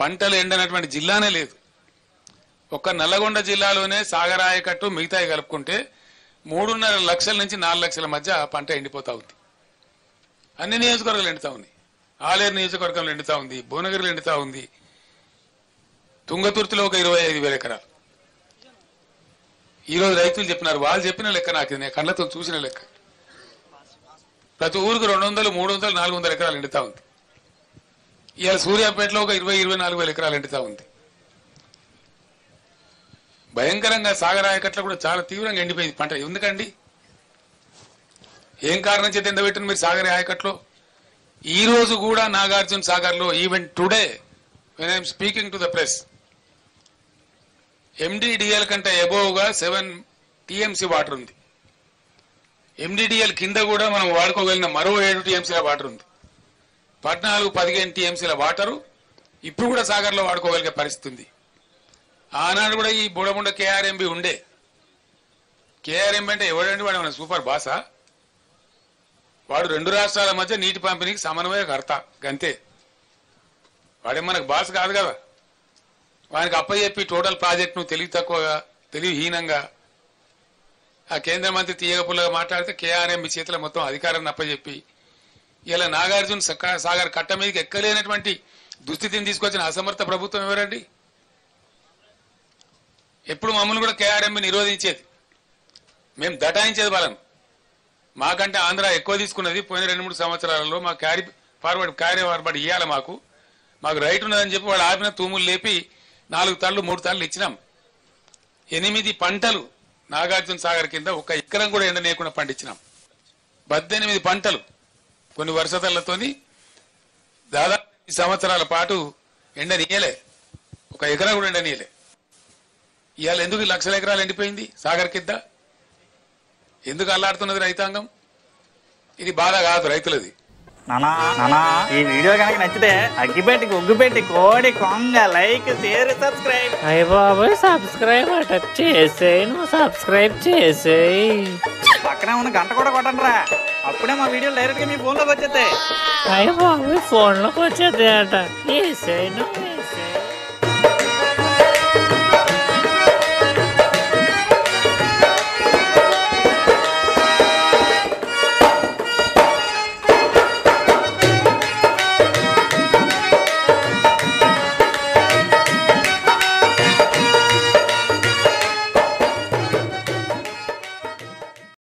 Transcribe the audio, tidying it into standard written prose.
పంటలు ఎండనటువంటి జిల్లానే లేదు. ఒక్క నల్లగొండ జిల్లాలోనే సాగర్ ఆయకట్టు మిగతాయి కలుపుకుంటే 3.5 లక్షల నుంచి 4 లక్షల మధ్య పంట ఎండిపోతా ఉంది. అన్ని నియోజకవర్గాలు ఎండుతా ఉంది. ఆలేరు నియోజకవర్గంలో ఎండుతా ఉంది, భువనగిరిలో ఎండుతా ఉంది, తుంగతుర్తిలో ఒక 25,000 ఎకరాలు. ఈరోజు రైతులు చెప్పినారు, వాళ్ళు చెప్పిన లెక్క నాకు నేను కళ్ళతో చూసిన లెక్క. ప్రతి ఊరికి 200, 300, 400 ఎకరాలు ఎండుతా ఉంది. ఇవాళ సూర్యాపేటలో ఒక 20-24 ఎకరాలు ఎండుతా ఉంది. భయంకరంగా సాగర్ ఆయకట్లో కూడా చాలా తీవ్రంగా ఎండిపోయింది పంట. ఎందుకండి? ఏం కారణం చేత ఎండబెట్టిన మీరు సాగర్ ఆయకట్లో? ఈ రోజు కూడా నాగార్జున సాగర్ లో even today when I'm speaking to the press, MDDL కంటే అబోవ్ గా 7 టీఎంసీ వాటర్ ఉంది. ఎండిడిఎల్ కింద కూడా మనం వాడుకోగలిగిన మరో 7 టీఎంసీల వాటర్ ఉంది. 14-15 టీఎంసీల వాటరు ఇప్పుడు కూడా సాగర్ లో వాడుకోగలిగే పరిస్థితి ఉంది. ఆనాడు కూడా ఈ బుడముండ కేఆర్ఎంబి ఉండే. కేఆర్ఎంబి అంటే ఎవడండి? వాడు మన సూపర్ బాసా? వాడు 2 రాష్ట్రాల మధ్య నీటి పంపిణీకి సమన్వయకర్త గంతే. వాడే మనకు బాస్ కాదు కదా. వానికి అప్పచెప్పి టోటల్ ప్రాజెక్టును తెలివి తక్కువగా, తెలివిహీనంగా ఆ కేంద్ర మంత్రి తీయగపుల్లగా మాట్లాడితే కేఆర్ఎంబి చేతిలో మొత్తం అధికారాన్ని అప్పచెప్పి ఇలా నాగార్జున సాగర్ కట్ట మీదకి ఎక్కలేనటువంటి దుస్థితిని తీసుకొచ్చిన అసమర్థ ప్రభుత్వం ఎవరండి? ఎప్పుడు మమ్మల్ని కూడా కేఆర్ఎంబి నిరోధించేది, మేము దటాయించేది వాళ్ళను. మాకంటే ఆంధ్ర ఎక్కువ తీసుకున్నది పోయిన 2-3 సంవత్సరాలలో. మా క్యారీ ఫార్వర్డ్ ఇవ్వాలి, మాకు రైట్ ఉన్నదని చెప్పి వాడు ఆపిన తూములు లేపి 4 తళ్ళు 3 తళ్ళు ఇచ్చినాం. 8 పంటలు నాగార్జున సాగర్ కింద ఒక ఎకరం కూడా ఎండనీయకుండా పండించినాం. 18 పంటలు కొన్ని వరుసతలతోని దాదాపు 10 సంవత్సరాల పాటు ఎండనీయలే, ఒక ఎకరం కూడా ఎండనీయలే. ఇవాళ ఎందుకు లక్షల ఎకరాలు ఎండిపోయింది సాగర్ కింద? ఎందుకు అల్లాడుతున్నది రైతాంగం? ఇది బాధ కాదు రైతులది. నానా ఈ వీడియో కనుక నచ్చితే అగ్గిపెట్టి ఒగ్గుపెట్టి కోడి కొంగ లైక్ షేర్ సబ్స్క్రైబ్. అయ్య బాబోయ్, సబ్స్క్రైబ్ అట చేసేయి, నువ్వు సబ్స్క్రైబ్ చేసేయి. పక్కనే ఉన్న గంట కూడా కొట్టండి రా, అప్పుడే మా వీడియో డైరెక్ట్ గా మీ ఫోన్ లోకి వచ్చేస్తాయి. అయ్య బాబోయ్, ఫోన్లోకి వచ్చేది అట. వేసేయి, నువ్వు వేసేయి.